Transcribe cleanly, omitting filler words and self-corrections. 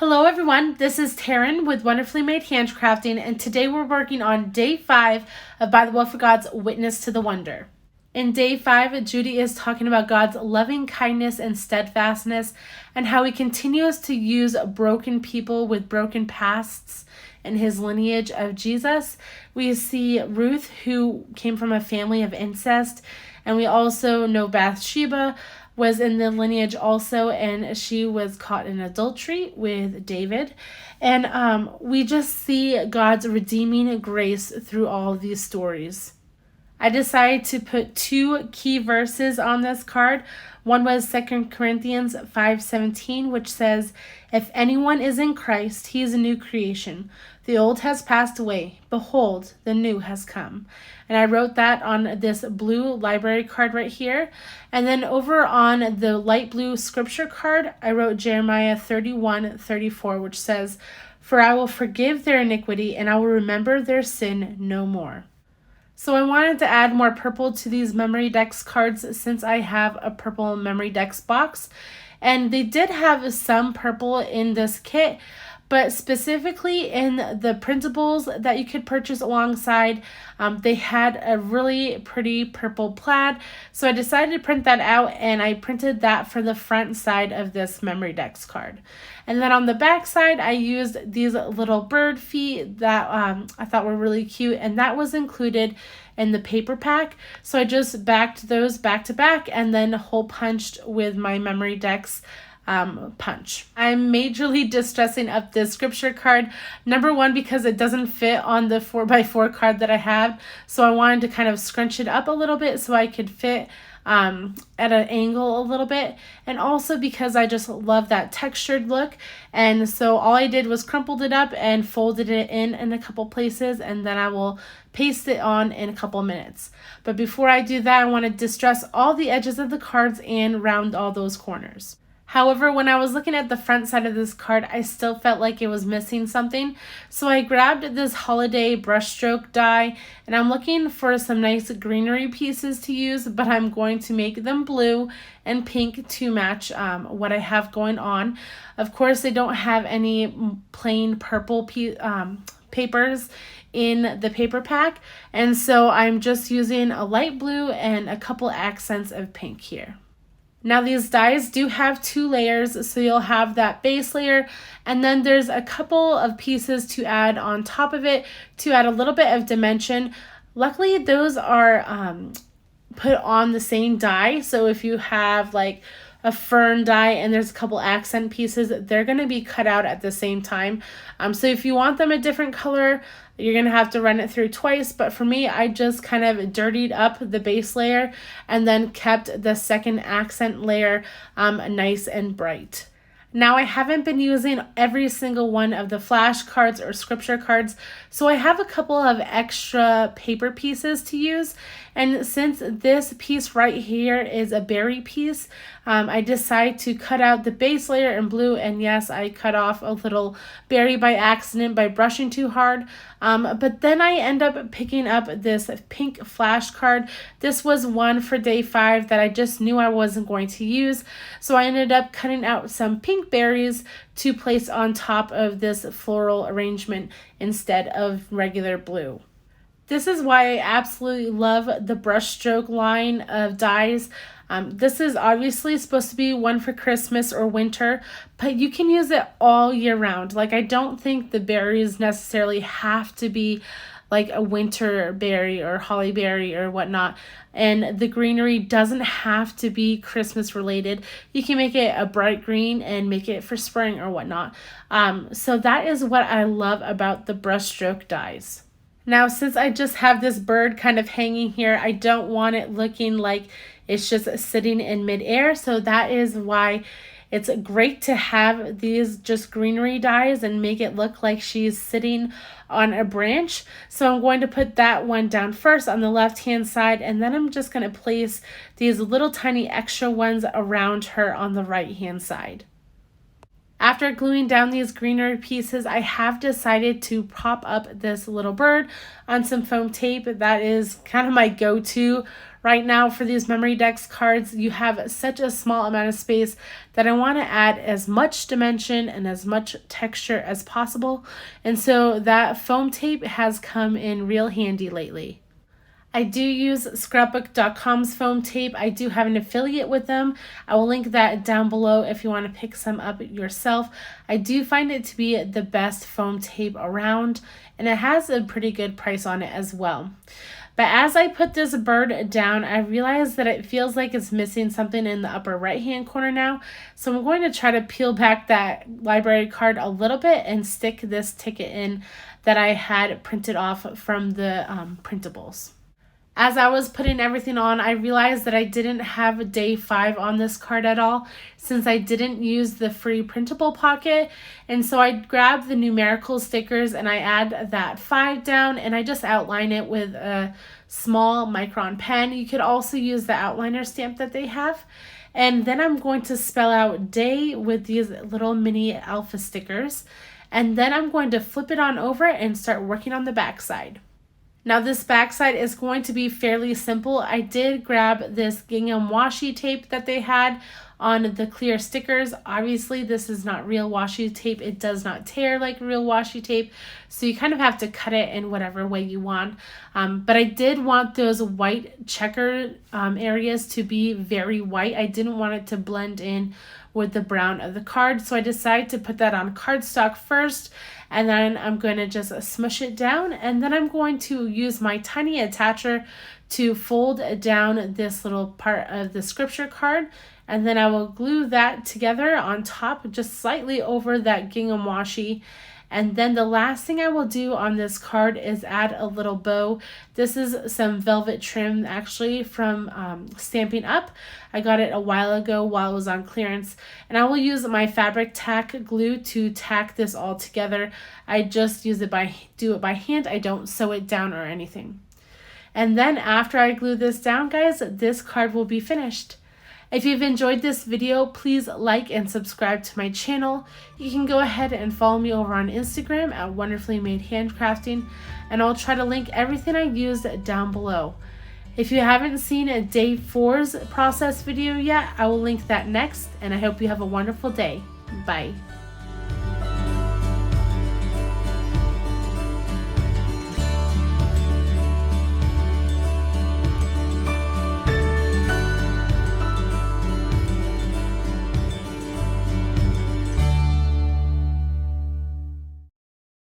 Hello everyone, this is Taryn with Wonderfully Made Handcrafting, and today we're working on day 5 of By the Will for God's Witness to the Wonder. In day 5, Judy is talking about God's loving kindness and steadfastness and how he continues to use broken people with broken pasts in his lineage of Jesus. We see Ruth, who came from a family of incest, and we also know Bathsheba was in the lineage also, and she was caught in adultery with David. And we just see God's redeeming grace through all of these stories. I decided to put 2 key verses on this card. One was 2 Corinthians 5:17, which says, "If anyone is in Christ, he is a new creation. The old has passed away. Behold, the new has come." And I wrote that on this blue library card right here. And then over on the light blue scripture card, I wrote Jeremiah 31:34, which says, "For I will forgive their iniquity, and I will remember their sin no more." So I wanted to add more purple to these memory decks cards since I have a purple memory decks box. And they did have some purple in this kit, but specifically in the printables that you could purchase alongside, they had a really pretty purple plaid. So I decided to print that out, and I printed that for the front side of this memory decks card. And then on the back side, I used these little bird feet that I thought were really cute, and that was included in the paper pack. So I just backed those back to back and then hole punched with my memory decks punch. I'm majorly distressing up this scripture card. Number one, because it doesn't fit on the 4x4 card that I have. So I wanted to kind of scrunch it up a little bit so I could fit at an angle a little bit, and also because I just love that textured look. And so all I did was crumpled it up and folded it in a couple places, and then I will paste it on in a couple minutes. But before I do that, I want to distress all the edges of the cards and round all those corners. However, when I was looking at the front side of this card, I still felt like it was missing something. So I grabbed this holiday brushstroke die, and I'm looking for some nice greenery pieces to use, but I'm going to make them blue and pink to match what I have going on. Of course, they don't have any plain purple papers in the paper pack, and so I'm just using a light blue and a couple accents of pink here. Now these dies do have 2 layers, so you'll have that base layer, and then there's a couple of pieces to add on top of it to add a little bit of dimension. Luckily, those are put on the same die, so if you have like a fern die and there's a couple accent pieces, they're going to be cut out at the same time. So if you want them a different color, you're going to have to run it through twice. But for me, I just kind of dirtied up the base layer and then kept the second accent layer nice and bright. Now, I haven't been using every single one of the flashcards or scripture cards, so I have a couple of extra paper pieces to use. And since this piece right here is a berry piece, I decided to cut out the base layer in blue, and yes, I cut off a little berry by accident by brushing too hard. But then I end up picking up this pink flashcard. This was one for day 5 that I just knew I wasn't going to use, so I ended up cutting out some pink berries to place on top of this floral arrangement instead of regular blue. This is why I absolutely love the brushstroke line of dies. This is obviously supposed to be one for Christmas or winter, but you can use it all year round. Like, I don't think the berries necessarily have to be like a winter berry or holly berry or whatnot. And the greenery doesn't have to be Christmas related. You can make it a bright green and make it for spring or whatnot. So that is what I love about the brushstroke dies. Now, since I just have this bird kind of hanging here, I don't want it looking like it's just sitting in midair. So that is why it's great to have these just greenery dies and make it look like she's sitting on a branch. So I'm going to put that one down first on the left-hand side, and then I'm just going to place these little tiny extra ones around her on the right-hand side. After gluing down these greenery pieces, I have decided to prop up this little bird on some foam tape. That is kind of my go-to right now for these memory decks cards. You have such a small amount of space that I want to add as much dimension and as much texture as possible. And so that foam tape has come in real handy lately. I do use scrapbook.com's foam tape. I do have an affiliate with them. I will link that down below if you want to pick some up yourself. I do find it to be the best foam tape around, and it has a pretty good price on it as well. But as I put this bird down, I realized that it feels like it's missing something in the upper right hand corner now. So I'm going to try to peel back that library card a little bit and stick this ticket in that I had printed off from the Printables. As I was putting everything on, I realized that I didn't have day 5 on this card at all, since I didn't use the free printable pocket. And so I grabbed the numerical stickers and I add that 5 down, and I just outline it with a small micron pen. You could also use the outliner stamp that they have. And then I'm going to spell out day with these little mini alpha stickers. And then I'm going to flip it on over and start working on the back side. Now this backside is going to be fairly simple. I did grab this gingham washi tape that they had on the clear stickers. Obviously this is not real washi tape. It does not tear like real washi tape, so you kind of have to cut it in whatever way you want. But I did want those white checker areas to be very white. I didn't want it to blend in with the brown of the card, so I decided to put that on cardstock first, and then I'm going to just smush it down, and then I'm going to use my tiny attacher to fold down this little part of the scripture card, and then I will glue that together on top just slightly over that gingham washi. And then the last thing I will do on this card is add a little bow. This is some velvet trim actually from Stampin' Up. I got it a while ago while it was on clearance. And I will use my fabric tack glue to tack this all together. I just do it by hand. I don't sew it down or anything. And then after I glue this down, guys, this card will be finished. If you've enjoyed this video, please like and subscribe to my channel. You can go ahead and follow me over on Instagram at Wonderfully Made Handcrafting, and I'll try to link everything I used down below. If you haven't seen a day 4's process video yet, I will link that next, and I hope you have a wonderful day. Bye.